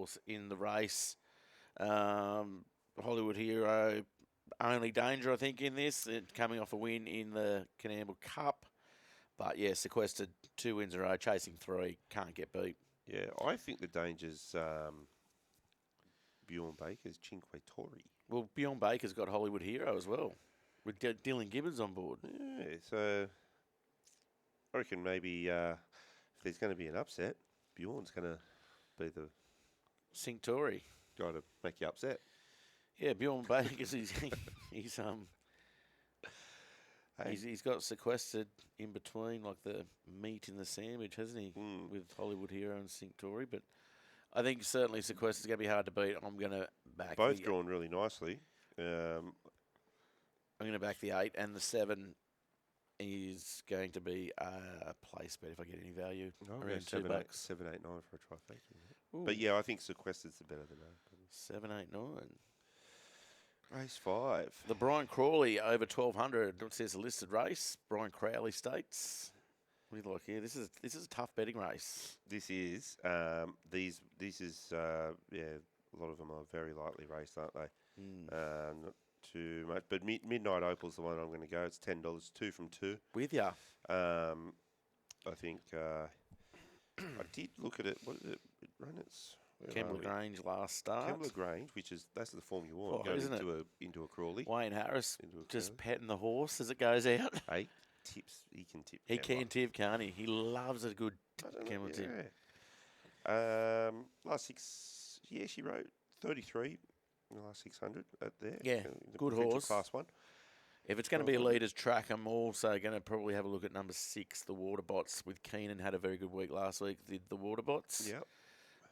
horse in the race. Hollywood Hero, only danger, I think, in this. Coming off a win in the Canamble Cup. But, yeah, sequestered 2 wins in a row, chasing 3. Can't get beat. Yeah, I think the danger's Bjorn Baker's Cinque Torre. Well, Beyond Baker's got Hollywood Hero as well, with Dylan Gibbons on board. Yeah, so I reckon maybe if there's going to be an upset, Bjorn's going to be the Cinctori. guy to make you upset. Yeah, Bjorn Baker's he's got sequestered in between, like the meat in the sandwich, hasn't he? With Hollywood Hero and Cinctori, but I think certainly sequestered's going to be hard to beat. I'm going to back both drawn really nicely. I'm going to back the 8, and the 7 is going to be a place bet if I get any value. Around $2. 7, 8, 9 for a trifecta. But yeah, I think sequestered's the better than that. 7, 8, 9. Race 5. The Brian Crawley over 1200. It says a listed race. Brian Crowley States. What do you like here? This is a tough betting race. This is these is a lot of them are very lightly raced, aren't they? Not too much, but Midnight Opal's the one I'm going to go. It's $10, 2 from 2. With ya. I think I did look at it. What did it run? It's Kembla Grange last start. Kembla Grange, that's the form you want. Oh, isn't into a Crawley. Wayne Harris just petting the horse as it goes out. Hey, tips. He can tip. He can tip, can't he? He loves a good Kembla tip. Last 6, she wrote 33 in the last 600 at there. Yeah, good horse. Class 1. If it's going to be a leader's track, I'm also going to probably have a look at number 6, the Waterbots. With Keenan, had a very good week last week. The Waterbots. Yep.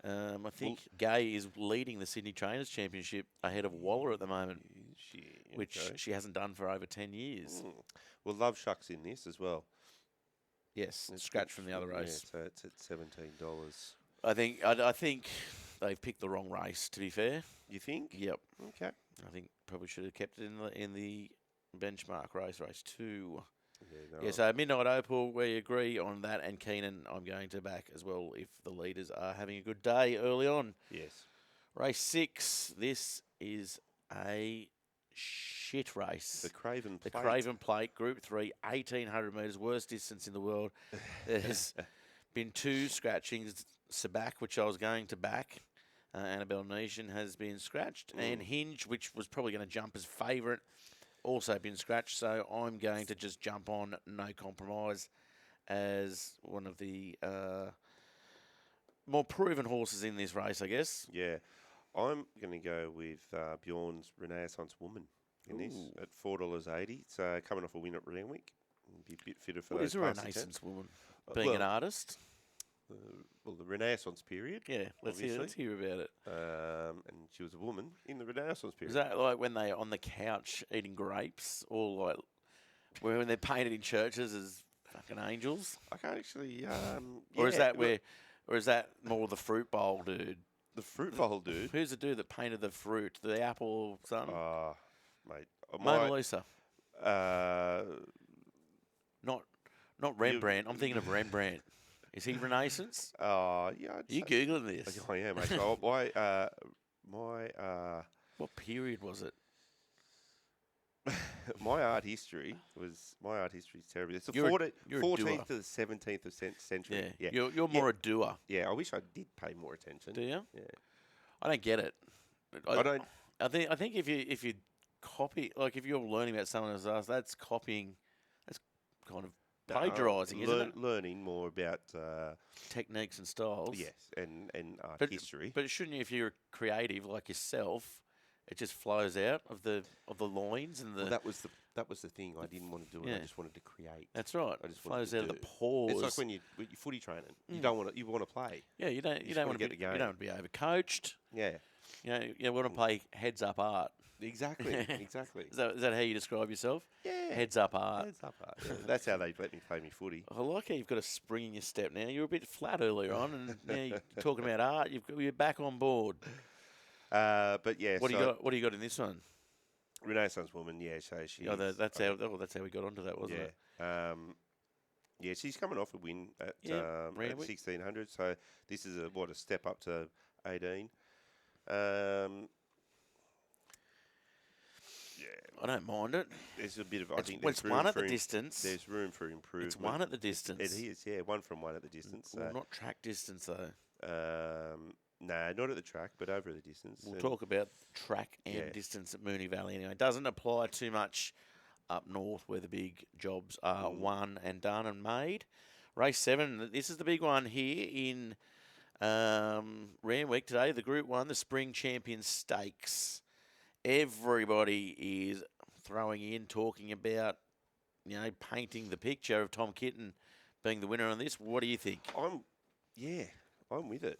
I think Gay is leading the Sydney Trainers Championship ahead of Waller at the moment, which she hasn't done for over 10 years. Well, Love Shuck's in this as well. Yes, scratch from the other race. Yeah, so it's at $17. I think they've picked the wrong race. To be fair, you think? Yep. Okay. I think probably should have kept it in the benchmark race 2. So Midnight Opal, we agree on that, and Keenan I'm going to back as well if the leaders are having a good day early on. Yes. Race 6, this is a shit race. The Craven Plate. The Craven Plate, Group 3, 1,800 metres, worst distance in the world. There's been 2 scratchings. Sabac, which I was going to back, Annabelle Nation has been scratched, and Hinge, which was probably going to jump as favourite, also been scratched, so I'm going to just jump on No Compromise as one of the more proven horses in this race, I guess. Yeah. I'm going to go with Bjorn's Renaissance Woman in this at $4.80. It's coming off a win at Randwick. Be a bit fitter for what those. What is a Renaissance Woman? Being an artist? The Renaissance period. Yeah, let's hear about it. And she was a woman in the Renaissance period. Is that like when they're on the couch eating grapes, or like when they're painted in churches as fucking angels? I can't actually. Or is that more the fruit bowl dude? The fruit bowl dude. Who's the dude that painted the fruit? The apple or something? Mate. Mona Lisa. Not Rembrandt. I'm thinking of Rembrandt. Is he Renaissance? Yeah. You Googling this? I am, mate. What period was it? My art history is terrible. It's the You're 14th to the 17th of century. Yeah. You're more a doer. Yeah, I wish I did pay more attention. Do you? Yeah. I don't get it. I don't. I think if you copy, like if you're learning about someone else, that's copying. That's kind of plagiarising, isn't it? Learning more about techniques and styles. Yes, and art history. But shouldn't you, if you're creative like yourself, it just flows out of the loins and the. Well, that was the thing. I didn't want to do it. I just wanted to create. That's right. I just flows out of the pores. It's like when you're footy training. You don't want to. You want to play. Yeah, you don't want to get the game. You don't want to be overcoached. Yeah. You want to play heads up art. Exactly. Exactly. Is that how you describe yourself? Yeah. Heads up art. Heads up art. Yeah. That's how they let me play me footy. I like how you've got a spring in your step now. You were a bit flat earlier on, and now you're talking about art. You're back on board. But yeah. What do you got in this one? Renaissance Woman. Yeah. So she. That's how we got onto that, wasn't it? Yeah, she's coming off a win at 1,600. So this is a step up to 18. Yeah, I don't mind it. there's a bit of. I It's, think well, there's it's room one at for the distance. there's room for improvement. It's one at the It distance. is, yeah, one from one at the distance. Well, not track distance, though. Nah, not at the track, but over the distance. We'll And talk about track and Yeah. distance at Moonee Valley anyway. It doesn't apply too much up north where the big jobs are won and done and made. Race 7, this is the big one here in Randwick today. The Group 1, the Spring Champion Stakes. Everybody is throwing in, talking about, painting the picture of Tom Kitten being the winner on this. What do you think? I'm with it.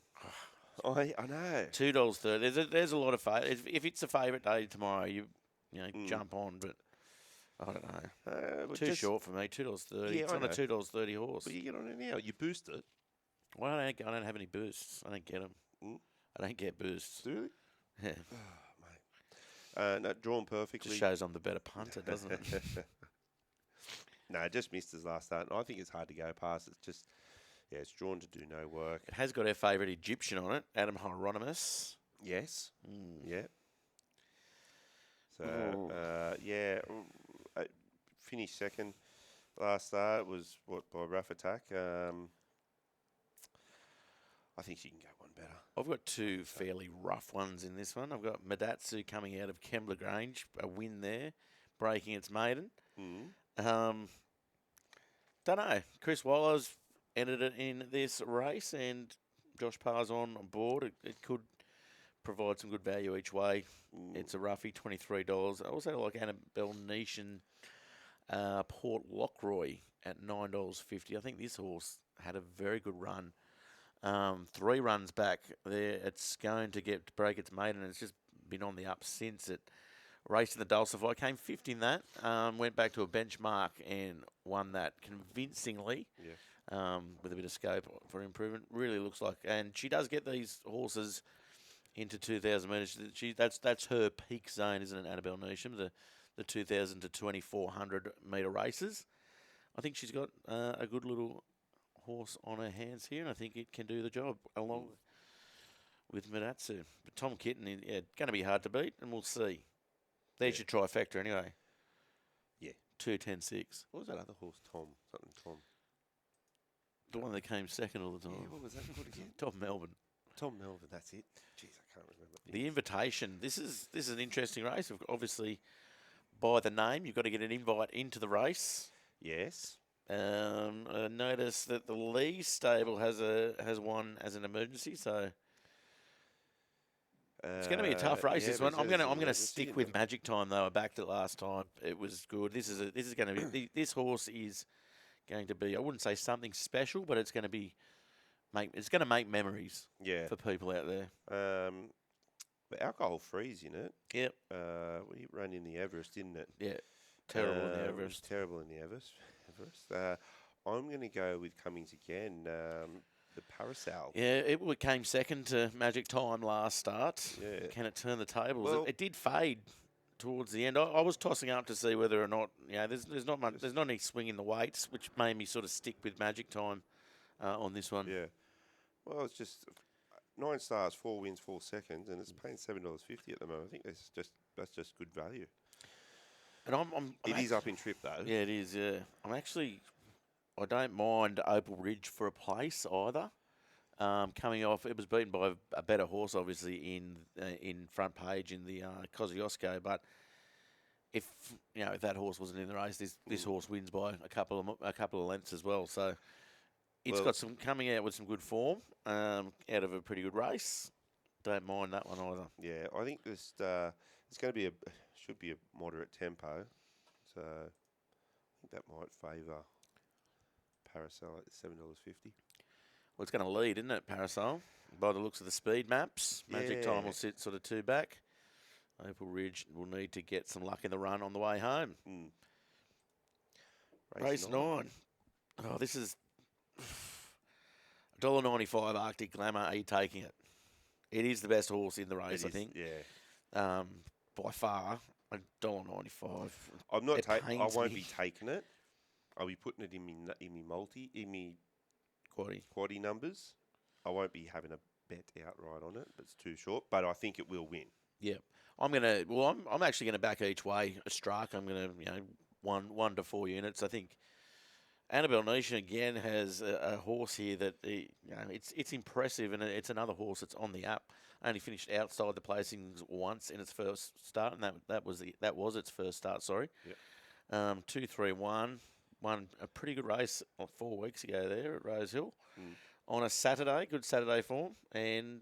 I know. $2.30. There's a lot of favourites. If it's a favourite day tomorrow, you jump on, but I don't know. Too short for me. $2.30. Yeah, It's I on a know. $2.30 horse. But you get on it now. You boost it. Well, I don't have any boosts. I don't get them. I don't get boosts. Do you? Yeah. No, drawn perfectly. Just shows I'm the better punter, doesn't it? No, just missed his last start. And I think it's hard to go past. It's just, it's drawn to do no work. It has got our favourite Egyptian on it, Adam Hieronymus. Yes. Yeah. So, finished second. Last start was, by rough attack. I think she can go one better. I've got two fairly rough ones in this one. I've got Madatsu coming out of Kembla Grange, a win there, breaking its maiden. Don't know. Chris Waller's entered it in this race, and Josh Parr's on board. It could provide some good value each way. It's a roughie, $23. I also like Annabelle Niche and Port Lockroy at $9.50. I think this horse had a very good run. 3 runs back there. It's going to break its maiden, and it's just been on the up since it raced in the Dulcify. Came fifth in that. Went back to a benchmark and won that convincingly. With a bit of scope for improvement. Really looks like, and she does get these horses into 2,000 metres. That's her peak zone, isn't it, Annabelle Neesham? The 2,000 to 2,400 metre races. I think she's got a good little horse on her hands here, and I think it can do the job along with Madatsu. But Tom Kitten, going to be hard to beat, and we'll see. There's your trifecta anyway. Yeah. 2, 10, 6. What was that other horse, Tom? Something Tom. The one that came second all the time. Yeah, what was that called again? Tom Melbourne. Tom Melbourne, that's it. Jeez, I can't remember. The Invitation. This is an interesting race. Obviously, by the name, you've got to get an invite into the race. Yes. I notice that the Lee stable has one as an emergency, so it's going to be a tough race. This one. I'm going to stick with Magic Time though. I backed it last time. It was good. This is going to be this horse is going to be. I wouldn't say something special, but it's going to be make memories. For people out there. The alcohol free's in it. Yep. We ran in the Everest, didn't it? Yeah. Terrible in the Everest. Terrible in the Everest. I'm going to go with Cummings again. The Parasol. Yeah, it came second to Magic Time last start. Yeah. Can it turn the tables? Well, it did fade towards the end. I was tossing up to see whether or not there's not much. There's not any swing in the weights, which made me sort of stick with Magic Time on this one. Yeah. Well, it's just 9 stars, 4 wins, 4 seconds, and it's paying $7.50 at the moment. I think that's just good value. And it is up in trip though. Yeah, it is. Yeah, I don't mind Opal Ridge for a place either. Coming off, it was beaten by a better horse, obviously in front page in the Kosciuszko. But if that horse wasn't in the race, this horse wins by a couple of lengths as well. So it's got some coming out with some good form out of a pretty good race. Don't mind that one either. Yeah, I think it's going to be should be a moderate tempo, so I think that might favour Parasol at $7.50. Well, it's going to lead, isn't it, Parasol? By the looks of the speed maps, Magic Time will sit sort of 2 back. Opal Ridge will need to get some luck in the run on the way home. Race 9. Oh, this is $1.95 Arctic Glamour. Are you taking it? It is the best horse in the race, I think. Yeah. By far, $1.95. I'm not. I won't be taking it. I'll be putting it in me multi, in me quaddy numbers. I won't be having a bet outright on it. But it's too short. But I think it will win. Yeah, I'm actually gonna back each way a strike. I'm gonna one to 4 units. I think Annabelle Nation again has a horse here that it's impressive, and it's another horse that's on the up. Only finished outside the placings once in its first start, and that was its first start. Sorry. Yep. 2-3-1 won a pretty good race 4 weeks ago there at Rosehill on a Saturday. Good Saturday form, and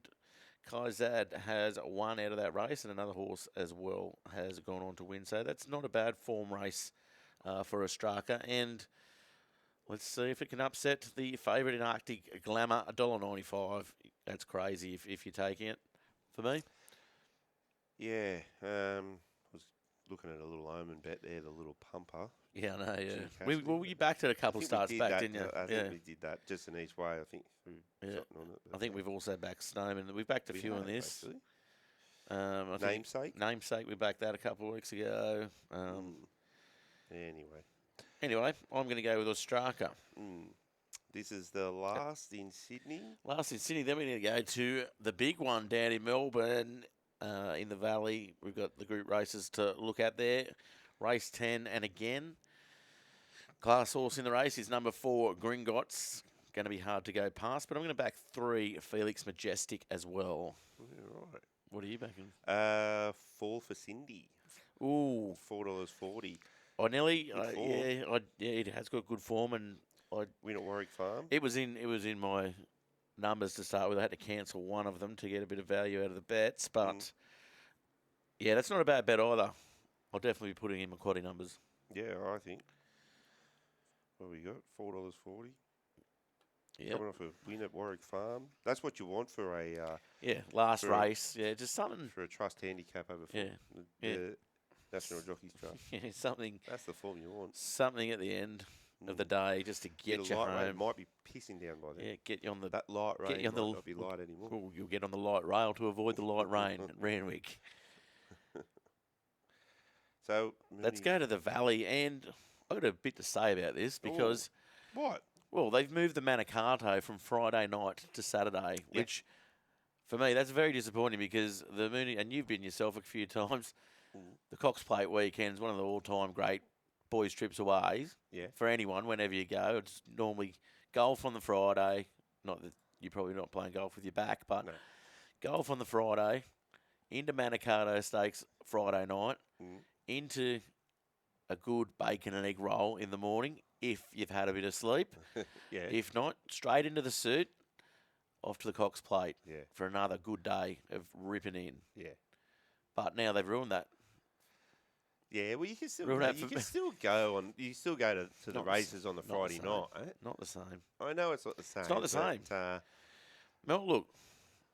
Kaizad has won out of that race, and another horse as well has gone on to win. So that's not a bad form race for Ostraka. And let's see if it can upset the favourite in Arctic Glamour, $1.95. That's crazy if you're taking it. For me, Yeah. I was looking at a little omen bet there, the little pumper. yeah, I know. Yeah, Casting. you backed it a couple of starts back, didn't you? I think we did that just in each way. I think through something on it. I think we've also backed Snowman. We've backed a few on this. I think Namesake, we backed that a couple of weeks ago. Anyway, I'm going to go with Ostraka. This is the last in Sydney. Then we need to go to the big one down in Melbourne, in the Valley. We've got the group races to look at there. Race 10, and again, class horse in the race is number 4, Gringotts. Going to be hard to go past, but I'm going to back 3, Felix Majestic as well. Yeah, right. What are you backing? 4 for Cindy. Ooh, $4.40. Nelly. It has got good form, and Win at Warwick Farm. It was in my numbers to start with. I had to cancel one of them to get a bit of value out of the bets, but yeah, that's not a bad bet either. I'll definitely be putting in my quaddy numbers. Yeah, I think. What we got? $4.40. Yeah, coming off a win at Warwick Farm. That's what you want for a last race. Just something for a trust handicap over the National Jockeys Trust. Yeah, something. That's the form you want. Something at the end of the day, just to get you light home. rain might be pissing down by then. Yeah, get you on the that light rain. Might not be light anymore. Well, you'll get on the light rail to avoid the light rain at Randwick. So let's go to the Valley, and I've got a bit to say about this because what? Well, they've moved the Manicato from Friday night to Saturday, which for me that's very disappointing because the Mooney, and you've been yourself a few times. The Cox Plate weekend's one of the all-time great boys' trips away. Yeah. For anyone, whenever you go, it's normally golf on the Friday. Not that you're probably not playing golf with your back, but golf on the Friday, into Manicato Stakes Friday night, into a good bacon and egg roll in the morning if you've had a bit of sleep. If not, straight into the suit, off to the Cox Plate for another good day of ripping in. Yeah. But now they've ruined that. Yeah, well, you can still go on. You still go to the races on the Friday night. Not the same. I know it's not the same. It's not the same. Look,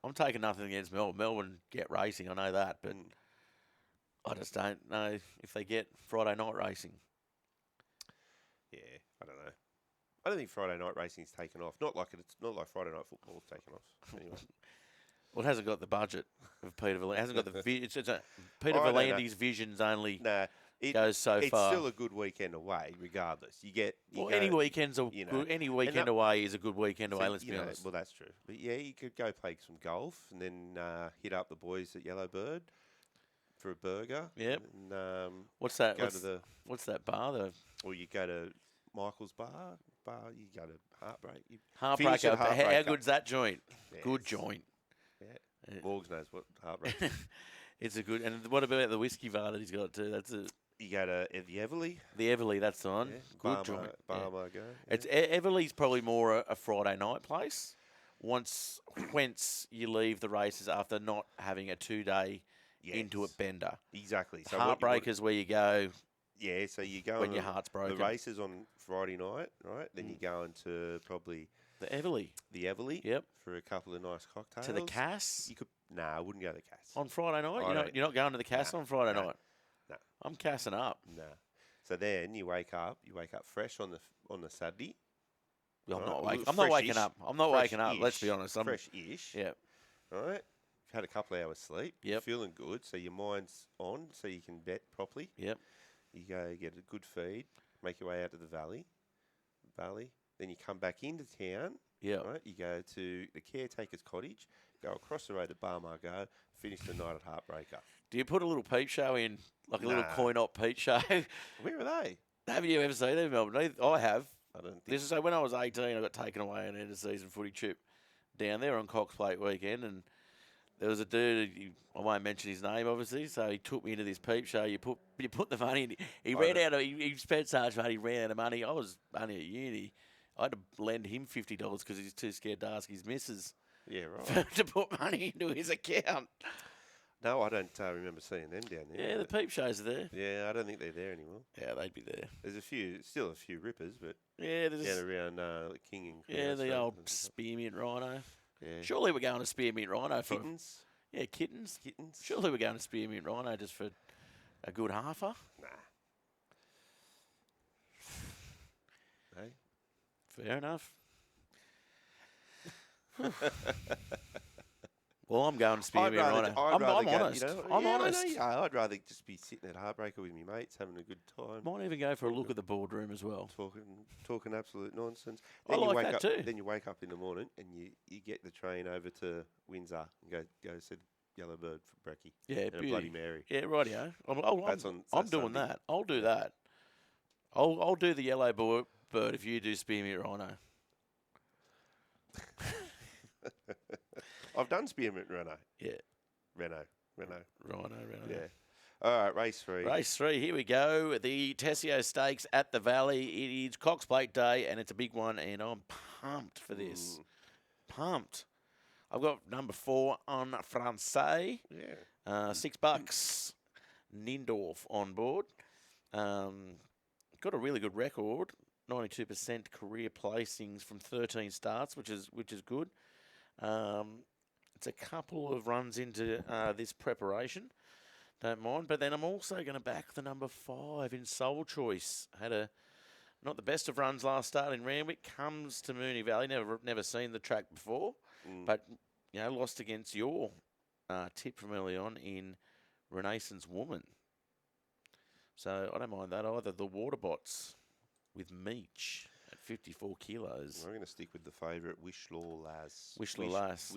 I'm taking nothing against Melbourne. Melbourne get racing, I know that, but I just don't know if they get Friday night racing. Yeah, I don't know. I don't think Friday night racing's taken off. Not like Friday night football's taken off. Anyway. Well, it hasn't got the budget of Peter Valandy. It hasn't got the Peter Valandy's visions only goes so far. It's still a good weekend away, regardless. Any weekend's good. Any weekend away is a good weekend away. Let's be honest. Well, that's true. But yeah, you could go play some golf and then hit up the boys at Yellowbird for a burger. Yep. And, what's that? What's that bar though? Or you go to Michael's bar. You go to Heartbreak. How good's that joint? Yeah, good joint. Yeah. Morgs knows what Heartbreak is. It's a good. And what about the whiskey bar that he's got too? That's a. You go to the Everleigh. The Everleigh, that's the one. Yeah. Good joint. Barma go. Yeah. It's Everleigh's probably more a Friday night place. Whence you leave the races after not having a 2-day into it bender. Exactly. So Heartbreak is where you go. Yeah, so you go when your heart's broken. The races on Friday night, right? Then you go into probably the Everleigh. Yep. For a couple of nice cocktails. To the Cass? I wouldn't go to the Cass. On Friday night? You're not going to the Cass on Friday night? No. I'm cassing up. No. So then you wake up fresh on the Saturday. I'm not waking up. I'm not waking up, let's be honest. I'm fresh-ish. Yeah. All right. You've had a couple of hours sleep. Yep. You're feeling good, so your mind's on, so you can bet properly. Yep. You go get a good feed, make your way out to the valley. Then you come back into town. Yeah. Right. You go to the caretaker's cottage, go across the road to Barmargo, finish the night at Heartbreaker. Do you put a little peep show in, like a little Nah. coin-op peep show? Where are they? Have you ever seen them in Melbourne? I have. I don't think. This is so when I was 18, I got taken away on an end-of-season footy trip down there on Cox Plate weekend, and there was a dude. I won't mention his name, obviously. So he took me into this peep show. You put the money in. He ran out. He spent so much money. He ran out of money. I was only at uni. I had to lend him $50 because he's too scared to ask his missus. Yeah, right. To put money into his account. No, I don't remember seeing them down there. Yeah, the peep shows are there. Yeah, I don't think they're there anymore. Yeah, they'd be there. There's still a few rippers, but yeah, there's down around King and yeah, Crown the Street old and stuff. spearmint rhino. Yeah. Surely we're going to spearmint rhino for Kittens. yeah kittens. Kittens. Surely we're going to spearmint rhino just for a good halfer. Nah. Hey. Fair enough. Well, I'm going to spearmint rhino. I'm honest. I'm honest. I'd rather just be sitting at Heartbreaker with my mates, having a good time. Might even go for a look at the boardroom as well. Talking absolute nonsense. I Then you like wake that up, too. Then you wake up in the morning and you get the train over to Windsor and go see the Yellow Bird for brekkie. Yeah, and a Bloody Mary. Yeah, rightio. I'm That's doing Sunday. that. I'll do that. I'll do the yellow bird if you do spearmint rhino. I've done Spearmint Renault. Yeah. Renault. Rhino. Yeah. All right, race 3. Race 3, here we go. The Tessio Stakes at the Valley. It is Cox Plate Day, and it's a big one, and I'm pumped for this. Pumped. I've got number 4 on Francais. Yeah. $6. Nindorf on board. Got a really good record. 92% career placings from 13 starts, which is good. It's a couple of runs into this preparation. Don't mind. But then I'm also going to back the number 5 in Soul Choice. Had not the best of runs last start in Randwick. Comes to Moonee Valley. Never seen the track before. But, lost against your tip from early on in Renaissance Woman. So I don't mind that either. The Waterbots with Meech at 54 kilos. I'm going to stick with the favourite, Wish Law Lass. Wish Law Lass.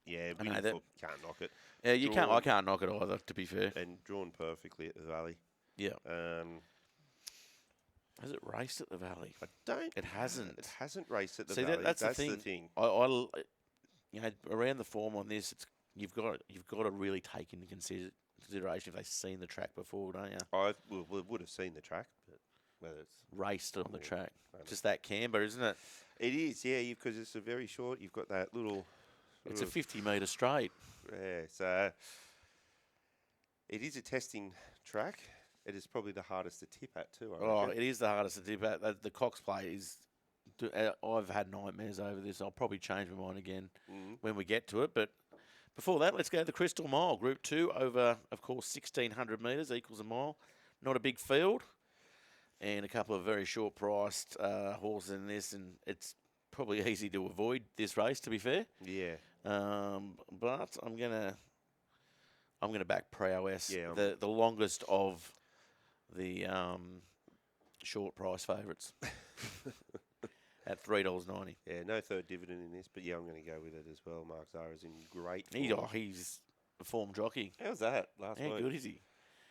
Yeah, I know beautiful. that- Can't knock it. Yeah, you can't. I can't knock it either. To be fair. And drawn perfectly at the Valley. Yeah. Has Has it raced at the Valley? I don't. It hasn't. It hasn't raced at the See, Valley. that's the the thing. thing. Around the form on this, you've got to really take into consideration if they've seen the track before, don't you? I would have seen the track, but whether it's Raced on the track. I don't Just that camber, isn't it? It is, yeah, because it's a very short. You've got that little. It's a 50-metre straight. Yeah, so it is a testing track. It is probably the hardest to tip at too. I reckon. It is the hardest to tip at. The Cox Plate is. I've had nightmares over this. I'll probably change my mind again when we get to it. But before that, let's go to the Crystal Mile. Group 2 over, of course, 1,600 metres equals a mile. Not a big field. And a couple of very short-priced horses in this. And it's probably easy to avoid this race, to be fair. Yeah. But I'm gonna back Prowess, Yeah, the longest of the short price favourites at $3.90. Yeah, no third dividend in this, but yeah, I'm going to go with it as well. Mark Zara's in great form. He's a form jockey. How's that last How week? good is he?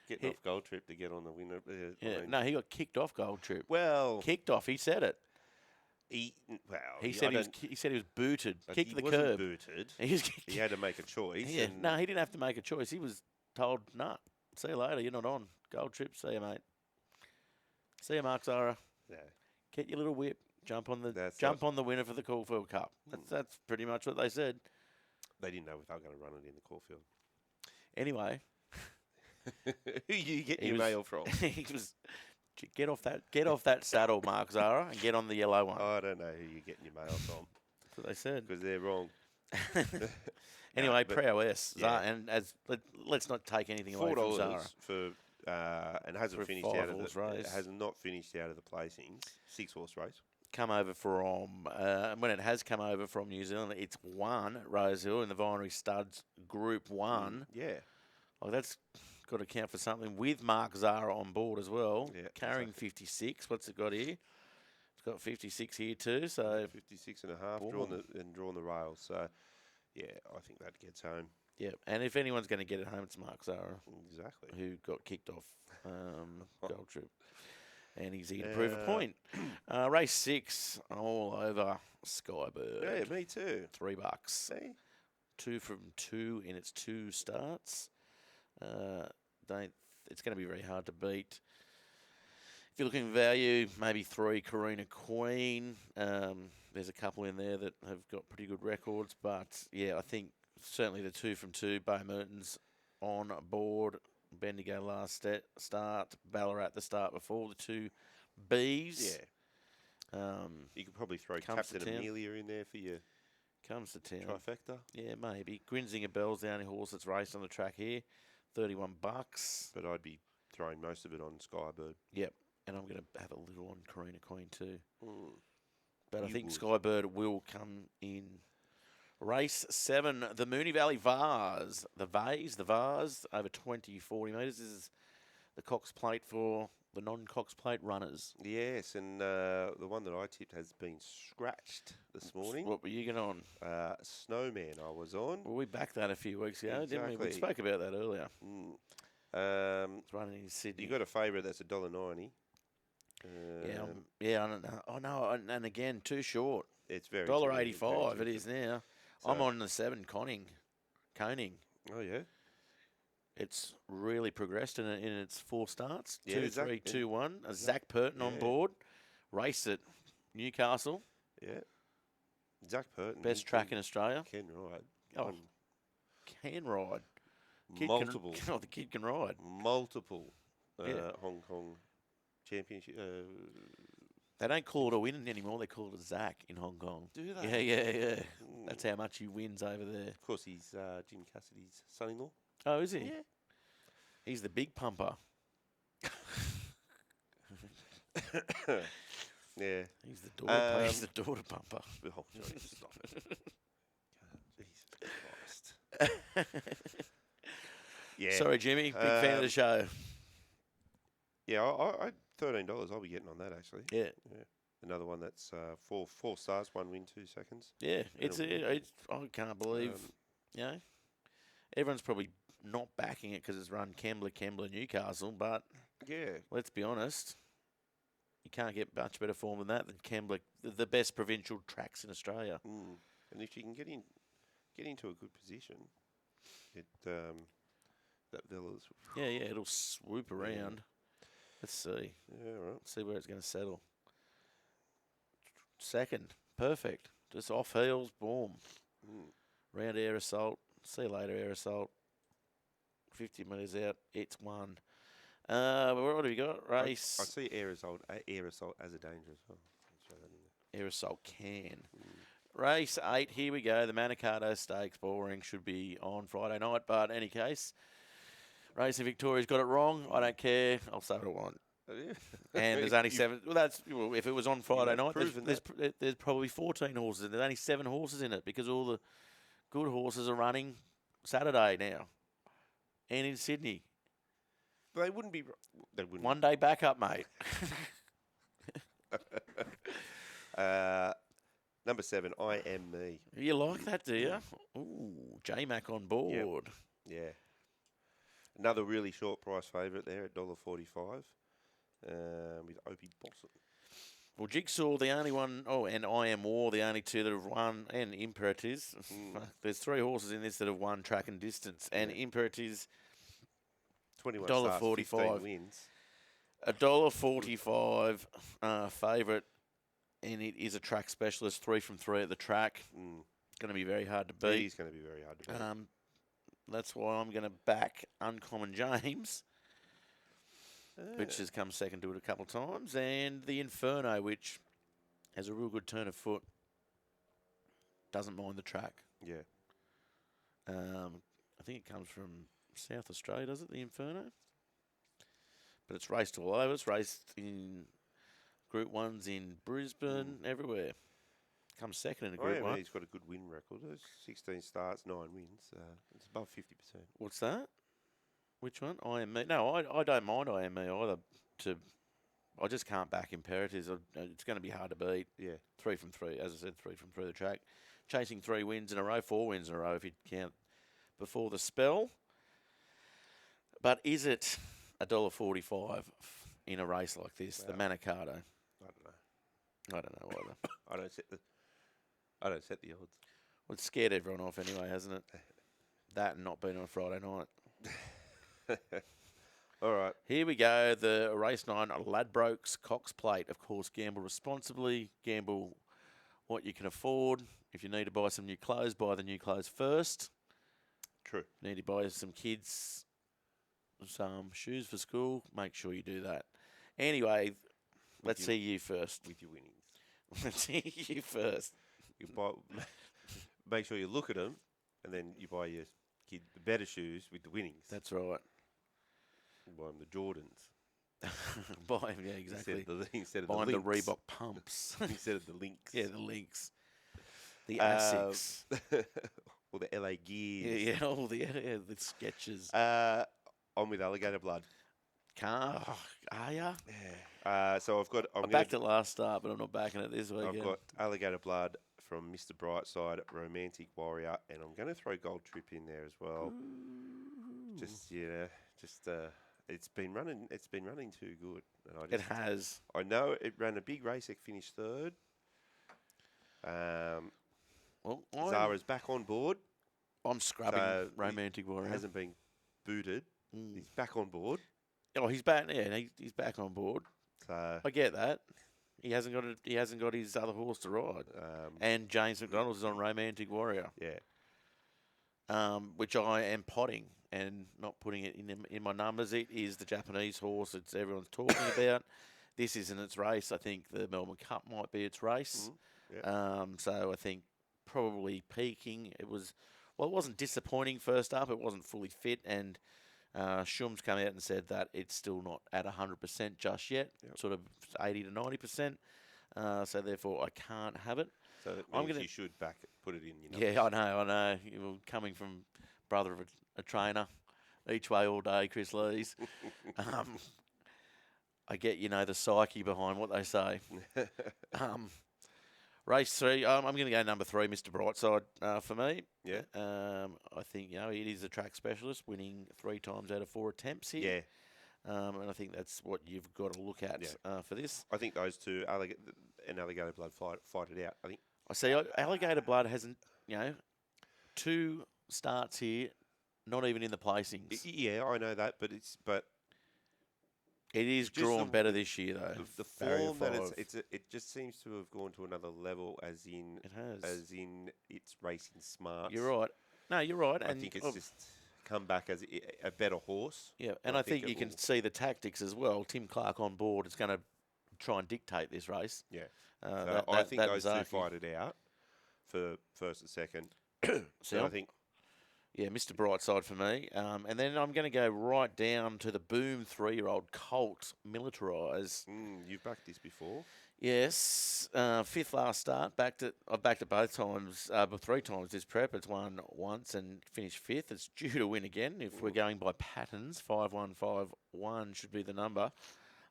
Getting off Gold Trip to get on the winner. Yeah, no, he got kicked off Gold Trip. Well, Kicked off. He said it. he He said he was booted. Kicked the wasn't curb. booted. He He had to make a choice. Yeah, and no, he didn't have to make a choice. He was told, "Nah, see you later. You're not on Gold Trip. See you, mate. See you, Mark Zara. Yeah. Get your little whip. Jump on That's on the winner for the Caulfield Cup." That's pretty much what they said. They didn't know if they were going to run it in the Caulfield. Anyway, Who you get He your was- mail from? he was get off that saddle, Mark Zara, and get on the yellow one. I don't know who you're getting your mail from That's what they said. because they're wrong. Anyway, but- Prowess, yeah. and let's not take anything away from $4 Zara. for and hasn't For a finished out of five-horse the race. has not finished out of the placings. 6-horse race. Come over from when it has come over from New Zealand, it's won at Rosehill in the Vinery Studs Group 1. Yeah. Oh, that's got to count for something with Mark Zara on board as well. Yeah, Carrying 56. What's it got here? It's got 56 here too. So 56 and a half Boom. drawn the rails. So Yeah, I think that gets home. Yeah, and if anyone's going to get it home, it's Mark Zara, Exactly. who got kicked off Gold Trip. And he's here to prove a point. Race 6, all over Skybird. Yeah, me too. $3. See? 2 from 2 in its 2 starts. It's going to be very hard to beat. If you're looking at value, maybe 3 Karina Queen. There's a couple in there that have got pretty good records, but yeah, I think certainly the 2 from 2. Bo Mertens on board. Bendigo last start. Ballarat the start before the 2 Bs. Yeah. You could probably throw Captain Amelia in there for your comes to town. Trifecta. Yeah, maybe. Grinzinger Bell's the only horse that's raced on the track here. $31. But I'd be throwing most of it on Skybird. Yep. And I'm going to have a little on Karina Queen too. But I You think would. Skybird will come in. Race 7, the Moonee Valley Vars. The Vars, over 40 metres. This is the Cox Plate for the non-Cox Plate runners. Yes, and the one that I tipped has been scratched this morning. What were you getting on? Snowman I was on. Well, we backed that a few weeks ago, didn't we? We Exactly. spoke about that earlier. It's running in Sydney. You got a favourite that's $1.90. I don't know. Oh, no, and again, too short. It's very $1.85 it is now. So- I'm on the 7 Coning. Oh yeah. It's really progressed in its 4 starts. Yeah, 2, Zach- 3, 2, 1. Zach Purton on Yeah. board. Race at Newcastle. Yeah. Zach Purton. Best track in Australia. Can ride. Oh, can ride. Multiple. The kid can ride. Multiple Yeah. Hong Kong championship. They don't call it a win anymore. They call it a Zach in Hong Kong. Do they? Yeah. That's how much he wins over there. Of course, he's Jim Cassidy's son-in-law. Oh, is he? Yeah. He's the big pumper. Yeah. He's the daughter. He's the daughter pumper. Oh, sorry, stop it. Jesus Christ. Yeah. Sorry, Jimmy. Big fan of the show. Yeah, I $13. I'll be getting on that actually. Yeah. Another one that's four stars, 1 win, 2 seconds. Yeah. It's I can't believe, everyone's probably not backing it because it's run Kembla, Newcastle, but Yeah. let's be honest, you can't get much better form than that than Kembla, the best provincial tracks in Australia. And if you can get into a good position, that Villa's. Yeah, it'll swoop around. Let's see. Yeah, right. Let's see where it's going to settle. Second, perfect. Just off heels, boom. Round air assault. See you later, air assault. 50 metres out, it's won. What have we got? Race. I see air assault as a danger as well. Throw that in there. Air assault can. Race 8, here we go. The Manikato Stakes boring should be on Friday night, but in any case, Racing Victoria's got it wrong. I don't care. I'll say what I want. And there's only 7. Well, if it was on Friday night, there's probably 14 horses. And there's only 7 horses in it because all the good horses are running Saturday now, and in Sydney. They wouldn't be. They wouldn't. One day back up, mate. Number 7, I Am Me. You like that, do you? Ooh, J-Mac on board. Yeah. Another really short price favourite there at $1.45 with Opie Bosson. Well, Jigsaw, the only one, and I Am War, the only 2 that have won, and Imperatiz. There's 3 horses in this that have won track and distance, and Imperatiz, 21 $1.45 starts, 15 wins. $1.45 favourite, and it is a track specialist, 3 from 3 at the track. Going to be very hard to beat. He's going to be very hard to beat. That's why I'm going to back Uncommon James, which has come second to it a couple of times, and the Inferno, which has a real good turn of foot, doesn't mind the track. Yeah. I think it comes from South Australia, does it, the Inferno? But it's raced all over. It's raced in Group 1s in Brisbane, everywhere. Comes second in a Group 1. He's got a good win record. 16 starts, 9 wins. It's above 50%. What's that? Which one? I Am Me. No, I don't mind I Am Me either. I just can't back Imperatives. It's going to be hard to beat. Yeah. 3 from 3. As I said, 3 from 3 the track. chasing 3 wins in a row, 4 wins in a row if you count before the spell. But is it $1.45 in a race like this, the Manicato? I don't know. I don't know either. I don't set the odds. Well, it's scared everyone off anyway, hasn't it? That and not being on a Friday night. All right. Here we go. The race 9 Ladbrokes Cox Plate. Of course, gamble responsibly. Gamble what you can afford. If you need to buy some new clothes, buy the new clothes first. True. Need to buy some kids some shoes for school. Make sure you do that. Anyway, let's see you first. With your winnings. Let's see you first. You buy, make sure you look at them, and then you buy your kid the better shoes with the winnings. That's right. You buy them the Jordans. Buy them, yeah, exactly. Instead of buy the the links. Reebok pumps. Instead of the links. Yeah, the links. The Asics. Or the LA Gears. Yeah, all the sketches. I'm with Alligator Blood. Are ya? Yeah. So I've got. I backed it last start, but I'm not backing it this weekend. I've got Alligator Blood from Mr. Brightside, Romantic Warrior, and I'm going to throw Gold Trip in there as well. Ooh. It's been running. It's been running too good. And It has. I know it ran a big race. It finished 3rd. Well, Zara's back on board. I'm scrubbing So Romantic Warrior. Hasn't been booted. He's back on board. Oh, he's back. Yeah, he's back on board. So I get that. He hasn't got his other horse to ride. And James McDonald's is on Romantic Warrior. Yeah. Which I am potting and not putting it in my numbers. It is the Japanese horse that everyone's talking about. This isn't its race. I think the Melbourne Cup might be its race. Yeah. So I think probably peaking. It wasn't disappointing first up. It wasn't fully fit, and Shum's come out and said that it's still not at 100% just yet, sort of 80 to 90%. So therefore, I can't have it. So that means you should put it in your numbers. Yeah, I know. Coming from brother of a trainer, each way all day, Chris Lees. I get, the psyche behind what they say. Race 3, I'm going to go number 3, Mr. Brightside, for me. Yeah. I think, it is a track specialist, winning 3 times out of 4 attempts here. Yeah. And I think that's what you've got to look at for this. I think those two, Alligator Blood, fight it out. I think. I see Alligator Blood hasn't, 2 starts here, not even in the placings. Yeah, I know that, but it is drawn better this year, though. The form that it just seems to have gone to another level, as in it has, as in its racing smarts. You're right. No, you're right. I think it's just come back as a better horse. Yeah, and I think you can see the tactics as well. Tim Clark on board is going to try and dictate this race. Yeah, I think those two fight it out for first and second. So I think. Yeah, Mr. Brightside for me. And then I'm going to go right down to the Boom 3-year-old Colt Militarise. You've backed this before? Yes. 5th last start. I've backed it both times, but 3 times this prep. It's won once and finished 5th. It's due to win again if we're going by patterns. 5151 should be the number.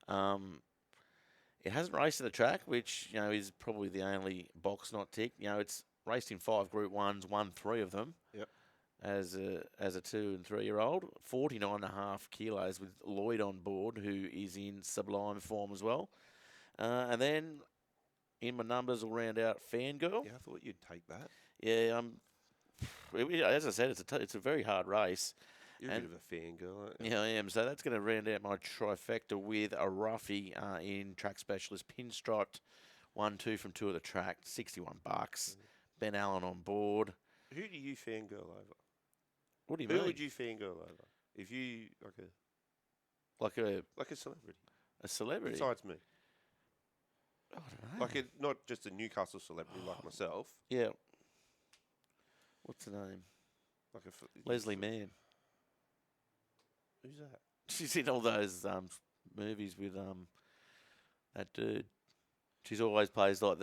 It hasn't raced at the track, which, is probably the only box not ticked. It's raced in 5 Group 1s, won 3 of them. Yep. As a 2 and 3-year-old, 49.5 kilos with Lloyd on board, who is in sublime form as well. And then in my numbers, will round out Fangirl. Yeah, I thought you'd take that. Yeah, as I said, it's a very hard race. You're a bit of a fangirl, aren't you? Yeah, I am. So that's going to round out my trifecta with a roughie in track specialist, pinstriped 1-2 from 2 of the track, $61. Ben Allen on board. Who do you fangirl over? What do you mean? Who would you fangirl over? If you like a celebrity. A celebrity? Besides me. I don't know. Not just a Newcastle celebrity like myself. Yeah. What's the name? Leslie Mann. Who's that? She's in all those movies with that dude. She's always plays like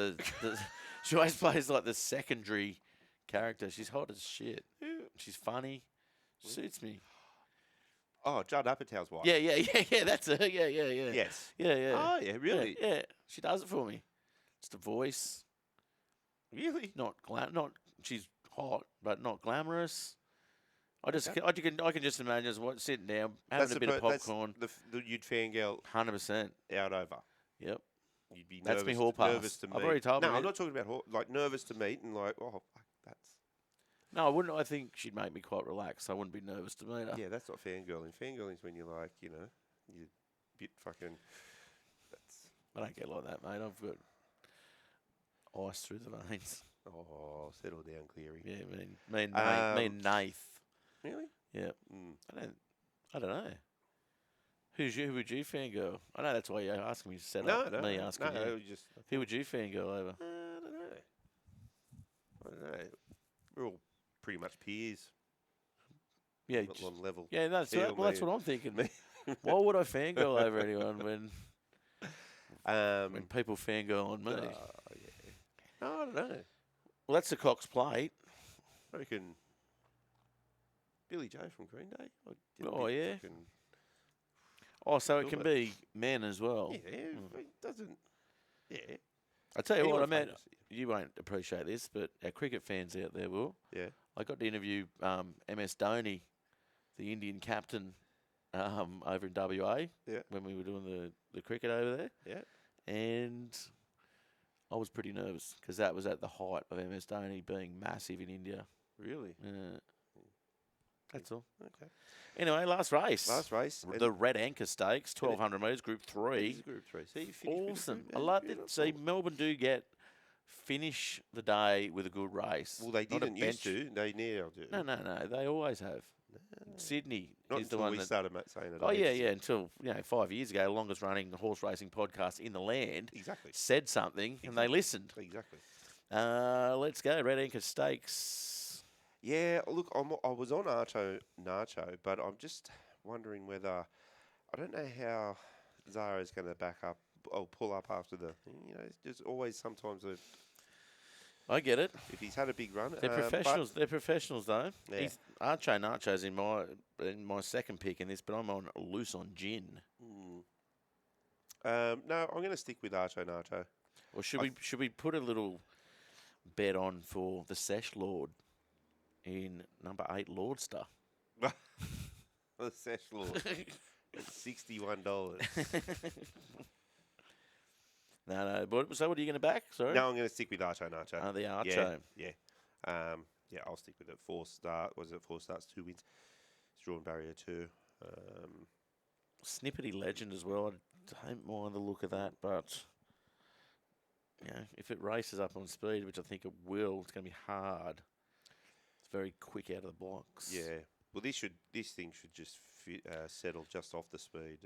she always plays like the secondary character. She's hot as shit. She's funny. Suits me. Oh, Judd Apatow's wife. Yeah. That's her. Yeah. Yes. Yeah. Oh, yeah, really? Yeah. She does it for me. Just a voice. Really? Not she's hot, but not glamorous. Okay. I can just imagine us sitting down, having a bit of popcorn. You'd fangirl 100%. out over. Yep. You'd be That's me nervous. hall pass. Nervous to meet. I've already told No, me. I'm not talking about like nervous to meet and like, oh, fuck, that's. No, I wouldn't. I think she'd make me quite relaxed. I wouldn't be nervous to meet her. Yeah, that's not fangirling. Fangirling's when you're like, you're a bit fucking. That's. I don't get like that, mate. I've got ice through the veins. Oh, settle down, Cleary. Yeah, me and Nath. Really? Yeah. Mm. I don't know. Who would you fangirl? I know that's why you're asking me to set No, up. Me asking you. Just. Who would you fangirl over? I don't know. We're all pretty much peers. Yeah, Not on level. Yeah, that's Feel that's what I'm thinking. Why would I fangirl over anyone when people fangirl on me? Yeah. No, I don't know. Well, that's the Cox plate. I reckon Billy Joe from Green Day. Oh, yeah. Oh, so it can be men as well. Yeah, it doesn't. Yeah. I tell you what, I mean, famous. you won't appreciate this, but our cricket fans out there will. Yeah. I got to interview MS Dhoni, the Indian captain, over in WA. Yeah. When we were doing the cricket over there. Yeah. And I was pretty nervous because that was at the height of MS Dhoni being massive in India. Really? That's all. Okay. Anyway, last race. The Red Anchor Stakes, 1,200 metres, Group 3. Group 3. See, you finished Awesome. with I love it. See, Melbourne do finish the day with a good race. Well, they Not a didn't used bench. to. They now do. No. They always have. Sydney Not is the until one we that. started saying it. Oh yeah. Until 5 years ago, longest running horse racing podcast in the land. Exactly. Said something and they listened. Exactly. Let's go. Red Anchor Stakes. Yeah, look, I was on Archo Nacho, but I'm just wondering whether I don't know how Zara's going to back up or pull up after the. There's always sometimes I get it. if he's had a big run. They're professionals. They're professionals, though. Yeah. Archo Nacho's in my second pick in this, but I'm on Loose on Gin. No, I'm going to stick with Archo Nacho. Or should we put a little bet on for the Sesh Lord in number 8 Lordster? The Sesh Lord. It's $61. No. But, so what are you going to back? Sorry. No, I'm going to stick with Archo Nacho. The Archo. Yeah. I'll stick with it. 4 starts, 2 wins. It's drawn barrier 2. Snippety Legend as well. I don't mind the look of that, but if it races up on speed, which I think it will, it's going to be hard. It's very quick out of the blocks. Yeah. Well, this thing should just settle just off the speed.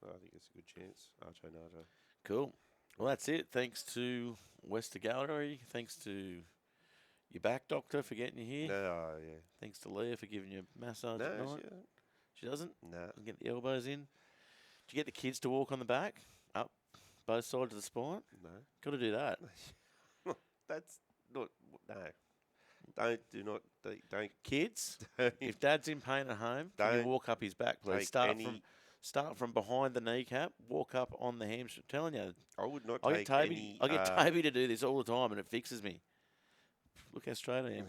I think it's a good chance. Archo Nacho. Cool. Well, that's it. Thanks to Wester Gallery. Thanks to your back doctor for getting you here. No, yeah. Thanks to Leah for giving you a massage at night. She doesn't? No. Doesn't get the elbows in. Did you get the kids to walk on the back? Up both sides of the spine? No. Got to do that. That's not. No. Don't. Kids, if Dad's in pain at home, can you walk up his back, please? Start from behind the kneecap, walk up on the hamstring. I'm telling you, I would not I take get any. I get Toby to do this all the time, and it fixes me. Look how straight I am.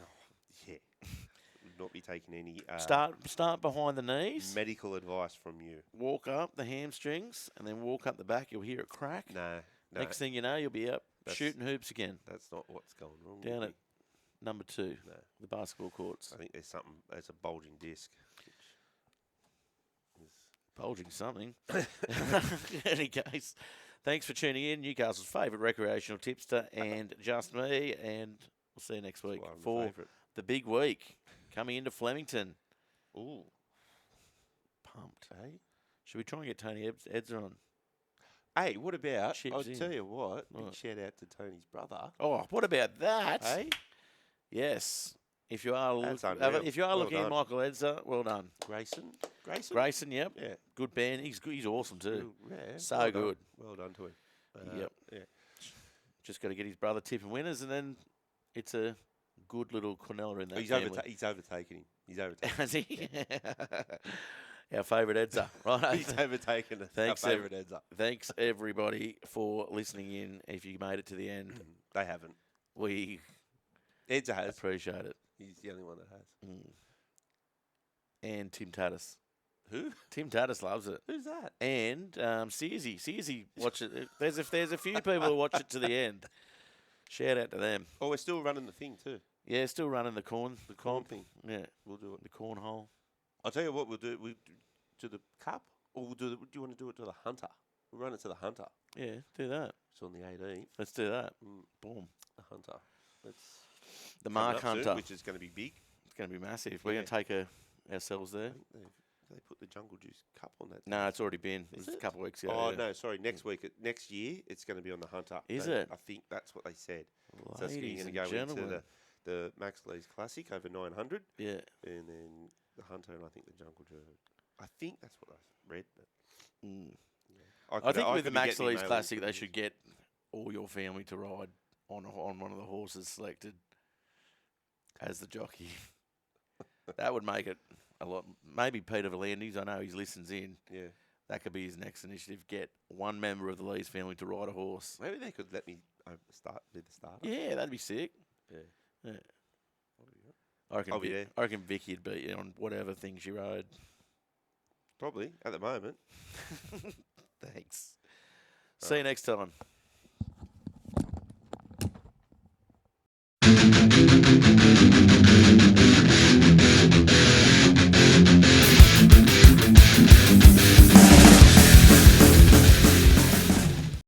Yeah. Would not be taking any. Start behind the knees. Medical advice from you. Walk up the hamstrings, and then walk up the back. You'll hear it crack. No. Next thing you know, you'll be up shooting hoops again. That's not what's going wrong. Down with at number 2, the basketball courts. I think there's something. There's a bulging disc. Bulging something. In any case, thanks for tuning in. Newcastle's favourite recreational tipster and just me. And we'll see you next week for the big week coming into Flemington. Ooh. Pumped, eh? Should we try and get Tony Edzer on? Hey, what about, I'll tell you what, big shout out to Tony's brother. Oh, what about that? Hey? Yes. If you are looking at Michael Edzer, well done. Grayson, yep. Yeah. Good band. He's awesome too. Yeah. So good. Well done to him. Yep. Yeah. Just got to get his brother tipping winners, and then it's a good little Cornella in that family. He's overtaken him. He's overtaken Has he? Our favourite Edzer. Right. He's overtaken our favourite Edzer. Thanks, everybody, for listening in. If you made it to the end. They haven't. We Ed's has. Appreciate it. He's the only one that has. Mm. And Tim Tatis. Who? Tim Tatis loves it. Who's that? And Searsy watch it. There's a few people who watch it to the end. Shout out to them. Oh, we're still running the thing too. Yeah, still running the corn thing. Yeah, We'll do it. the cornhole. I'll tell you what we'll do. We do to the cup, or we'll do. Do you want to do it to the hunter? We'll run it to the hunter. Yeah, do that. It's on the 18th. Let's do that. Mm. Boom. The hunter. That's The coming Mark up soon, Hunter. which is going to be big. It's going to be massive. We're Yeah. going to take ourselves I there. think they put the Jungle Juice Cup on that. No, it's already been. It Is was a it? couple of weeks ago. Oh yeah. no, sorry. Next week, next year, it's going to be on the hunter. Is They- it? I think that's what they said. So it's Ladies going to and go gentlemen. into the Max Lee's Classic over 900, Yeah. and then the hunter, and I think the Jungle Juice. I think that's what I read. But Mm. I I think with the could be Max getting Lee's emails Classic, from they this. should get all your family to ride on one of the horses selected as the jockey. That would make it a lot. Maybe Peter Valandis, I know he listens in. Yeah. That could be his next initiative. Get one member of the Lee's family to ride a horse. Maybe they could let me be the starter. Yeah, that'd be sick. Yeah. Yeah. I'll be there. I reckon, I'll be there. I reckon Vicky'd beat you on whatever thing she rode. Probably at the moment. Thanks. See you next time.